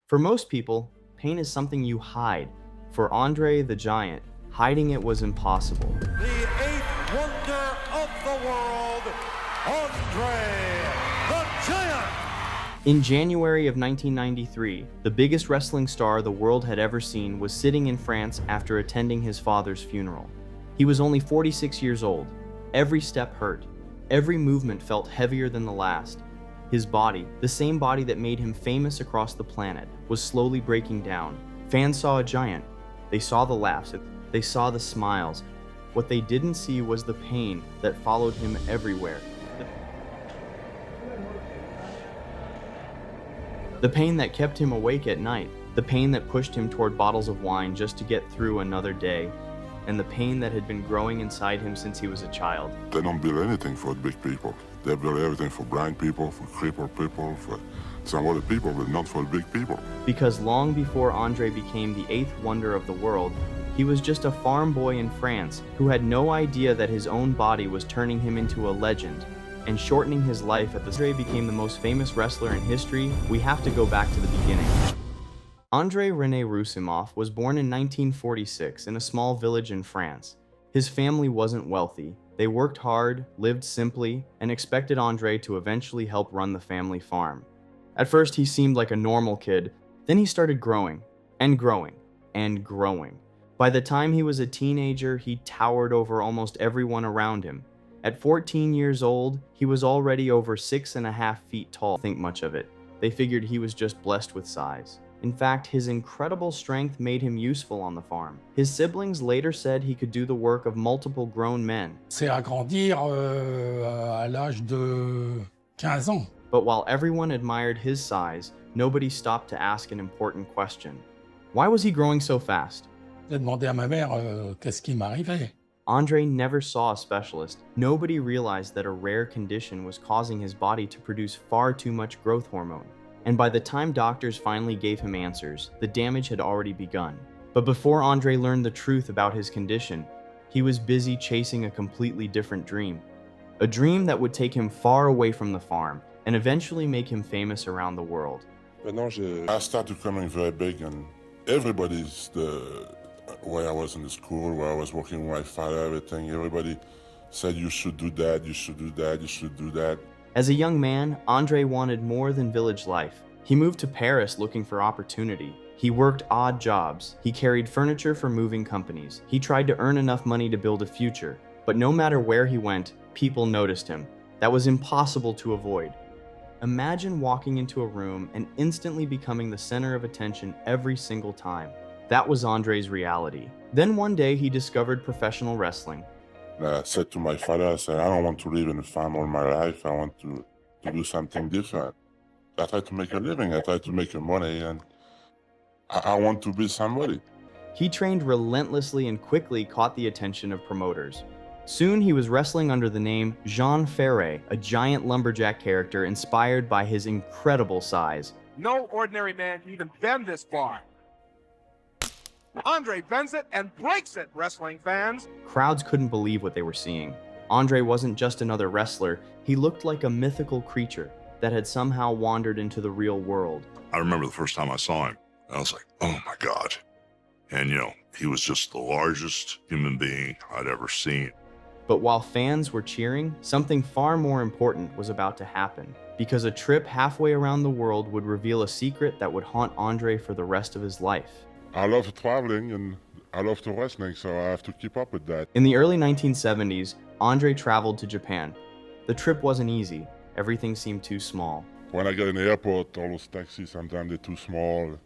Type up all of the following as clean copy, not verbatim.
For most people, pain is something you hide. For Andre the Giant, hiding it was impossible. The eighth wonder of the world, André the Giant. In January of 1993, the biggest wrestling star the world had ever seen was sitting in France after attending his father's funeral. He was only 46 years old. Every step hurt. Every movement felt heavier than the last. His body, the same body that made him famous across the planet, was slowly breaking down. Fans saw a giant. They saw the laughs. They saw the smiles. What they didn't see was the pain that followed him everywhere. The pain that kept him awake at night. The pain that pushed him toward bottles of wine just to get through another day. And the pain that had been growing inside him since he was a child. They don't build anything for big people. They build everything for blind people, for crippled people, for some other people, but not for big people. Because long before Andre became the eighth wonder of the world, he was just a farm boy in France who had no idea that his own body was turning him into a legend and shortening his life. Andre became the most famous wrestler in history, we have to go back to the beginning. André René Roussimoff was born in 1946 in a small village in France. His family wasn't wealthy. They worked hard, lived simply, and expected André to eventually help run the family farm. At first, he seemed like a normal kid. Then he started growing, and growing, and growing. By the time he was a teenager, he towered over almost everyone around him. At 14 years old, he was already over 6.5 feet tall. Think much of it. They figured he was just blessed with size. In fact, his incredible strength made him useful on the farm. His siblings later said he could do the work of multiple grown men. C'est à grandir à l'âge de 15 ans. But while everyone admired his size, nobody stopped to ask an important question. Why was he growing so fast? J'ai demandé à ma mère qu'est-ce qui m'arrivait. Andre never saw a specialist. Nobody realized that a rare condition was causing his body to produce far too much growth hormone. And by the time doctors finally gave him answers, the damage had already begun. But before Andre learned the truth about his condition, he was busy chasing a completely different dream. A dream that would take him far away from the farm and eventually make him famous around the world. I started becoming very big, and everybody's where I was in the school, where I was working with my father, everything, everybody said you should do that, you should do that, you should do that. As a young man, Andre wanted more than village life. He moved to Paris looking for opportunity. He worked odd jobs. He carried furniture for moving companies. He tried to earn enough money to build a future. But no matter where he went, people noticed him. That was impossible to avoid. Imagine walking into a room and instantly becoming the center of attention every single time. That was Andre's reality. Then one day he discovered professional wrestling. I said to my father, I said, I don't want to live in a farm all my life. I want to do something different. I try to make a living. I try to make money, and I want to be somebody. He trained relentlessly and quickly caught the attention of promoters. Soon he was wrestling under the name Jean Ferret, a giant lumberjack character inspired by his incredible size. No ordinary man can even bend this bar. Andre bends it and breaks it, wrestling fans. Crowds couldn't believe what they were seeing. Andre wasn't just another wrestler, he looked like a mythical creature that had somehow wandered into the real world. I remember the first time I saw him, I was like, oh my God. And he was just the largest human being I'd ever seen. But while fans were cheering, something far more important was about to happen, because a trip halfway around the world would reveal a secret that would haunt Andre for the rest of his life. I love traveling and I love the wrestling, so I have to keep up with that. In the early 1970s, Andre traveled to Japan. The trip wasn't easy. Everything seemed too small. When I get in the airport, all those taxis, sometimes they're too small.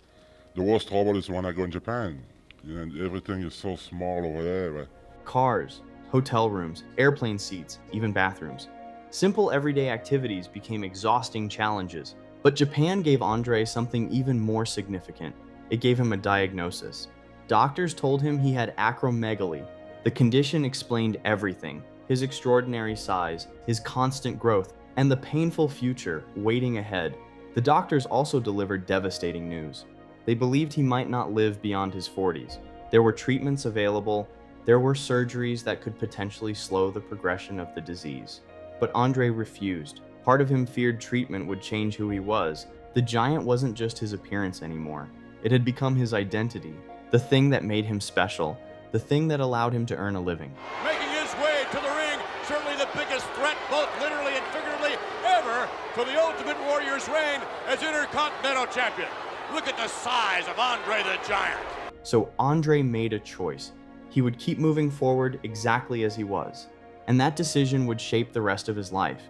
The worst trouble is when I go in Japan. Everything is so small over there. Cars, hotel rooms, airplane seats, even bathrooms. Simple everyday activities became exhausting challenges. But Japan gave Andre something even more significant. It gave him a diagnosis. Doctors told him he had acromegaly. The condition explained everything: his extraordinary size, his constant growth, and the painful future waiting ahead. The doctors also delivered devastating news. They believed he might not live beyond his 40s. There were treatments available. There were surgeries that could potentially slow the progression of the disease. But Andre refused. Part of him feared treatment would change who he was, The Giant wasn't just his appearance anymore. It had become his identity, the thing that made him special, the thing that allowed him to earn a living. Making his way to the ring, certainly the biggest threat, both literally and figuratively, ever to the Ultimate Warrior's reign as Intercontinental Champion. Look at the size of André the Giant. So André made a choice. He would keep moving forward exactly as he was. And that decision would shape the rest of his life.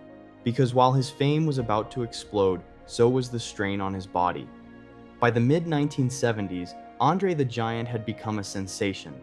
Because while his fame was about to explode, so was the strain on his body. By the mid-1970s, André the Giant had become a sensation.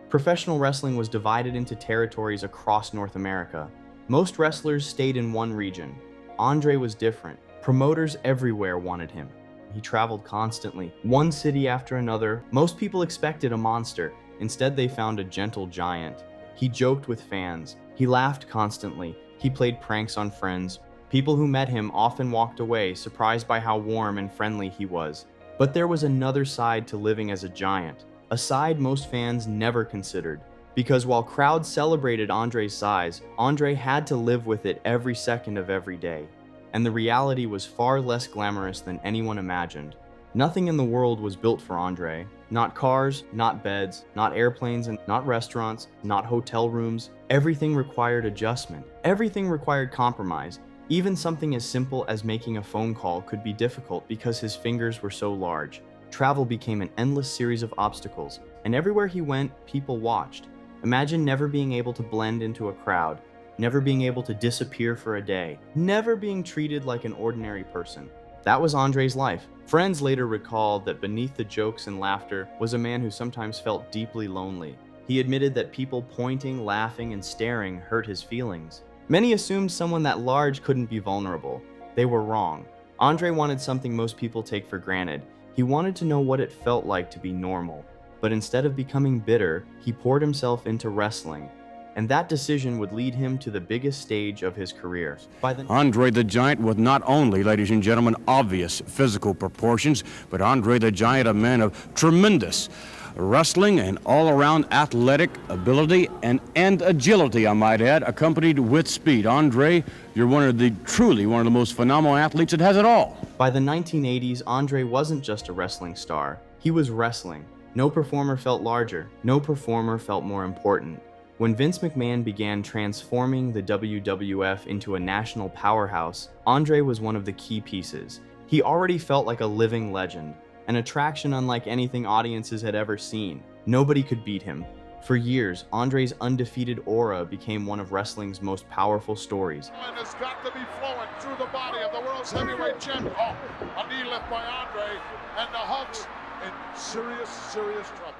Professional wrestling was divided into territories across North America. Most wrestlers stayed in one region. André was different. Promoters everywhere wanted him. He traveled constantly, one city after another. Most people expected a monster. Instead, they found a gentle giant. He joked with fans. He laughed constantly. He played pranks on friends. People who met him often walked away, surprised by how warm and friendly he was. But there was another side to living as a giant, a side most fans never considered. Because while crowds celebrated André's size, André had to live with it every second of every day. And the reality was far less glamorous than anyone imagined. Nothing in the world was built for André. Not cars, not beds, not airplanes, and not restaurants, not hotel rooms. Everything required adjustment. Everything required compromise. Even something as simple as making a phone call could be difficult because his fingers were so large. Travel became an endless series of obstacles, and everywhere he went, people watched. Imagine never being able to blend into a crowd, never being able to disappear for a day, never being treated like an ordinary person. That was André's life. Friends later recalled that beneath the jokes and laughter was a man who sometimes felt deeply lonely. He admitted that people pointing, laughing, and staring hurt his feelings. Many assumed someone that large couldn't be vulnerable. They were wrong. André wanted something most people take for granted. He wanted to know what it felt like to be normal. But instead of becoming bitter, he poured himself into wrestling. And that decision would lead him to the biggest stage of his career. André the Giant with not only, ladies and gentlemen, obvious physical proportions, but André the Giant, a man of tremendous wrestling and all-around athletic ability and agility, I might add, accompanied with speed. André, you're truly one of the most phenomenal athletes that has it all. By the 1980s, André wasn't just a wrestling star. He was wrestling. No performer felt larger. No performer felt more important. When Vince McMahon began transforming the WWF into a national powerhouse, André was one of the key pieces. He already felt like a living legend, an attraction unlike anything audiences had ever seen. Nobody could beat him. For years, André's undefeated aura became one of wrestling's most powerful stories. And has got to be flowing through the body of the world's heavyweight champion. Oh, a knee left by André, and the Hulk's in serious, serious trouble.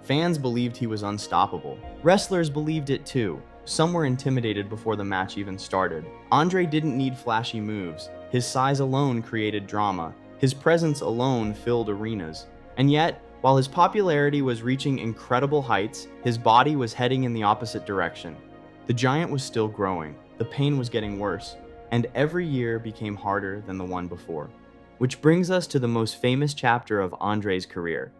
Fans believed he was unstoppable. Wrestlers believed it too. Some were intimidated before the match even started. André didn't need flashy moves. His size alone created drama. His presence alone filled arenas. And yet, while his popularity was reaching incredible heights, his body was heading in the opposite direction. The Giant was still growing. The pain was getting worse. And every year became harder than the one before. Which brings us to the most famous chapter of André's career.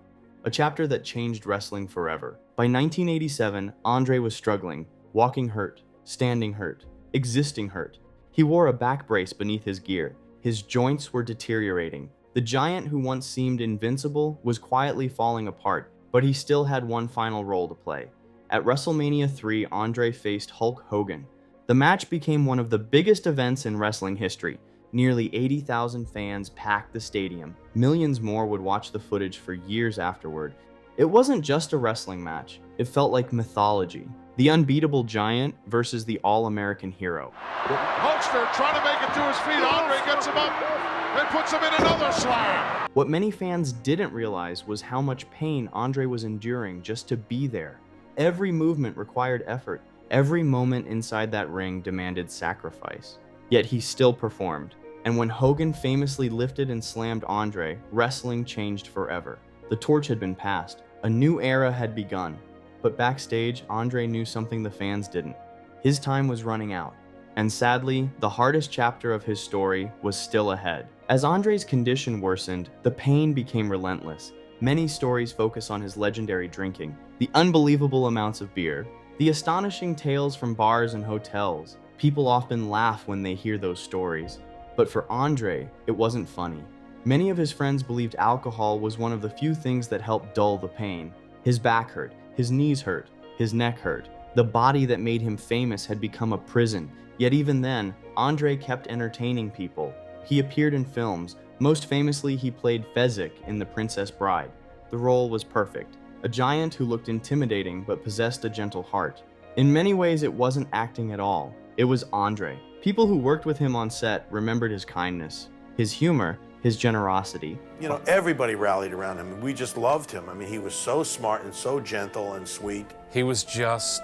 A chapter that changed wrestling forever. By 1987, André was struggling, walking hurt, standing hurt, existing hurt. He wore a back brace beneath his gear. His joints were deteriorating. The Giant who once seemed invincible was quietly falling apart, but he still had one final role to play. At Wrestlemania 3, André faced Hulk Hogan. The match became one of the biggest events in wrestling history. Nearly 80,000 fans packed the stadium. Millions more would watch the footage for years afterward. It wasn't just a wrestling match. It felt like mythology. The unbeatable Giant versus the all-American hero. Hulkster trying to make it to his feet. André gets him up and puts him in another slam. What many fans didn't realize was how much pain André was enduring just to be there. Every movement required effort. Every moment inside that ring demanded sacrifice. Yet he still performed. And when Hogan famously lifted and slammed André, wrestling changed forever. The torch had been passed. A new era had begun. But backstage, André knew something the fans didn't. His time was running out. And sadly, the hardest chapter of his story was still ahead. As André's condition worsened, the pain became relentless. Many stories focus on his legendary drinking, the unbelievable amounts of beer, the astonishing tales from bars and hotels. People often laugh when they hear those stories, but for André, it wasn't funny. Many of his friends believed alcohol was one of the few things that helped dull the pain. His back hurt, his knees hurt, his neck hurt. The body that made him famous had become a prison, yet even then, André kept entertaining people. He appeared in films. Most famously, he played Fezzik in The Princess Bride. The role was perfect. A giant who looked intimidating but possessed a gentle heart. In many ways, it wasn't acting at all. It was André. People who worked with him on set remembered his kindness, his humor, his generosity. You know, everybody rallied around him, and we just loved him. I mean, he was so smart and so gentle and sweet. He was just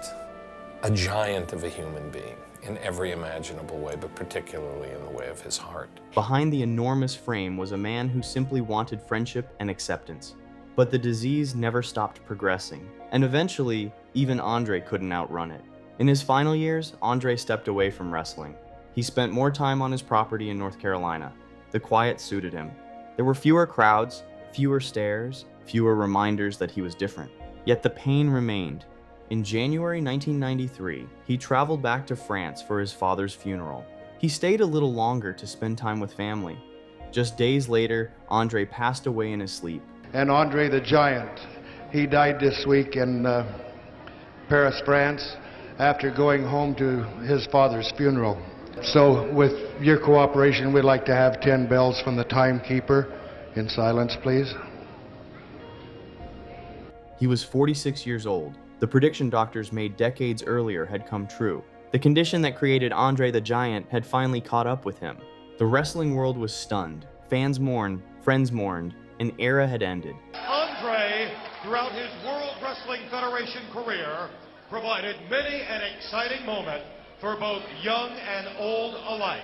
a giant of a human being in every imaginable way, but particularly in the way of his heart. Behind the enormous frame was a man who simply wanted friendship and acceptance. But the disease never stopped progressing, and eventually, even André couldn't outrun it. In his final years, André stepped away from wrestling. He spent more time on his property in North Carolina. The quiet suited him. There were fewer crowds, fewer stares, fewer reminders that he was different. Yet the pain remained. In January 1993, he traveled back to France for his father's funeral. He stayed a little longer to spend time with family. Just days later, André passed away in his sleep. And André the Giant, he died this week in Paris, France, after going home to his father's funeral. So with your cooperation, we'd like to have 10 bells from the timekeeper. In silence, please. He was 46 years old. The prediction doctors made decades earlier had come true. The condition that created André the Giant had finally caught up with him. The wrestling world was stunned. Fans mourned, friends mourned. An era had ended. André, throughout his World Wrestling Federation career, provided many an exciting moment for both young and old alike.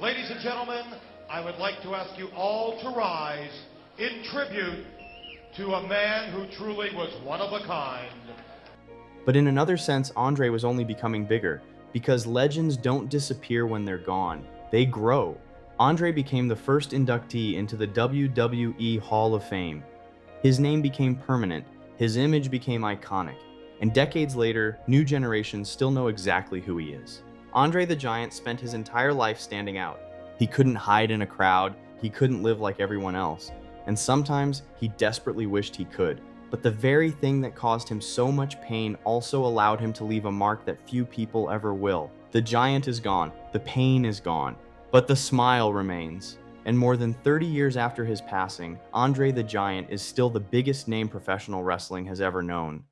Ladies and gentlemen, I would like to ask you all to rise in tribute to a man who truly was one of a kind. But in another sense, André was only becoming bigger, because legends don't disappear when they're gone. They grow. André became the first inductee into the WWE Hall of Fame. His name became permanent, his image became iconic, and decades later, new generations still know exactly who he is. André the Giant spent his entire life standing out. He couldn't hide in a crowd, he couldn't live like everyone else, and sometimes he desperately wished he could. But the very thing that caused him so much pain also allowed him to leave a mark that few people ever will. The giant is gone, the pain is gone, but the smile remains. And more than 30 years after his passing, André the Giant is still the biggest name professional wrestling has ever known.